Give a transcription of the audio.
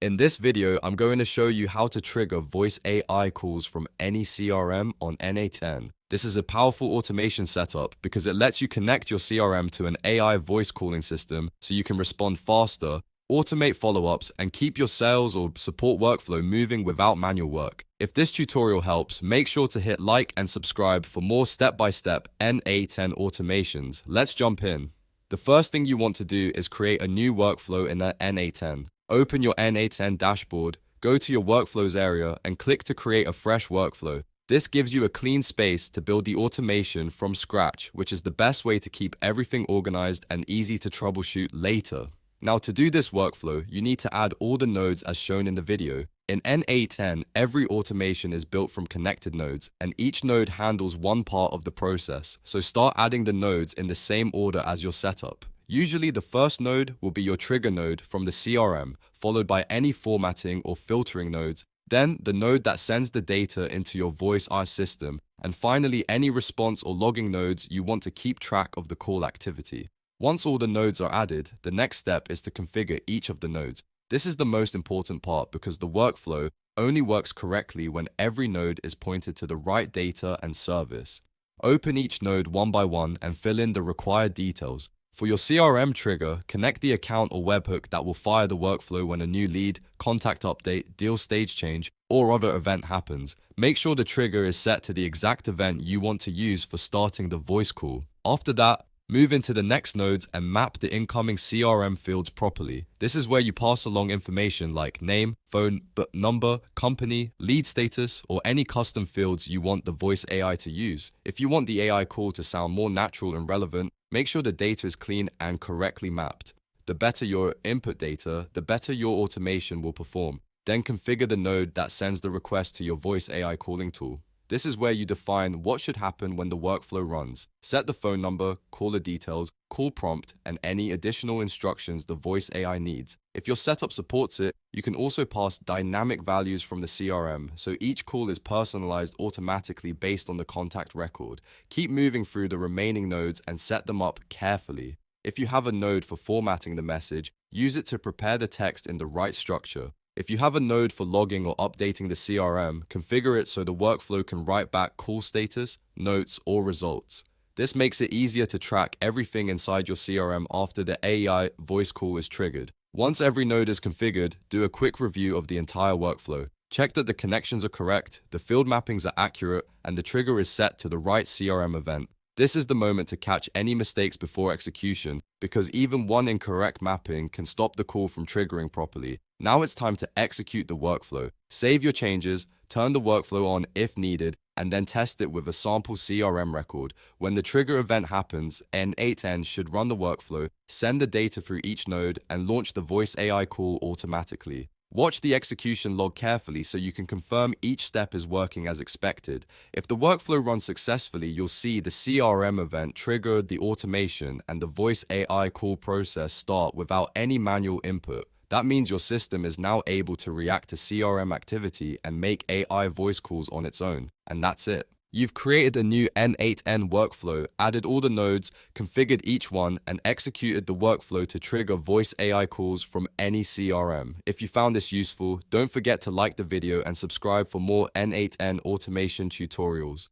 In this video, I'm going to show you how to trigger voice AI calls from any CRM on N8n. This is a powerful automation setup because it lets you connect your CRM to an AI voice calling system so you can respond faster, automate follow-ups, and keep your sales or support workflow moving without manual work. If this tutorial helps, make sure to hit like and subscribe for more step-by-step N8n automations. Let's jump in. The first thing you want to do is create a new workflow in the N8n. Open your N8n dashboard, go to your workflows area and click to create a fresh workflow. This gives you a clean space to build the automation from scratch, which is the best way to keep everything organized and easy to troubleshoot later. Now, to do this workflow, you need to add all the nodes as shown in the video. In N8n, every automation is built from connected nodes, and each node handles one part of the process. So start adding the nodes in the same order as your setup. Usually the first node will be your trigger node from the CRM, followed by any formatting or filtering nodes, then the node that sends the data into your voice AI system, and finally any response or logging nodes you want to keep track of the call activity. Once all the nodes are added, the next step is to configure each of the nodes. This is the most important part because the workflow only works correctly when every node is pointed to the right data and service. Open each node one by one and fill in the required details. For your CRM trigger, connect the account or webhook that will fire the workflow when a new lead, contact update, deal stage change, or other event happens. Make sure the trigger is set to the exact event you want to use for starting the voice call. After that, move into the next nodes and map the incoming CRM fields properly. This is where you pass along information like name, phone number, company, lead status, or any custom fields you want the voice AI to use. If you want the AI call to sound more natural and relevant, make sure the data is clean and correctly mapped. The better your input data, the better your automation will perform. Then configure the node that sends the request to your voice AI calling tool. This is where you define what should happen when the workflow runs. Set the phone number, caller details, call prompt, and any additional instructions the voice AI needs. If your setup supports it, you can also pass dynamic values from the CRM, so each call is personalized automatically based on the contact record. Keep moving through the remaining nodes and set them up carefully. If you have a node for formatting the message, use it to prepare the text in the right structure. If you have a node for logging or updating the CRM, configure it so the workflow can write back call status, notes, or results. This makes it easier to track everything inside your CRM after the AI voice call is triggered. Once every node is configured, do a quick review of the entire workflow. Check that the connections are correct, the field mappings are accurate, and the trigger is set to the right CRM event. This is the moment to catch any mistakes before execution, because even one incorrect mapping can stop the call from triggering properly. Now it's time to execute the workflow. Save your changes, turn the workflow on if needed, and then test it with a sample CRM record. When the trigger event happens, N8n should run the workflow, send the data through each node, and launch the voice AI call automatically. Watch the execution log carefully so you can confirm each step is working as expected. If the workflow runs successfully, you'll see the CRM event trigger the automation and the voice AI call process start without any manual input. That means your system is now able to react to CRM activity and make AI voice calls on its own. And that's it. You've created a new N8n workflow, added all the nodes, configured each one, and executed the workflow to trigger voice AI calls from any CRM. If you found this useful, don't forget to like the video and subscribe for more N8n automation tutorials.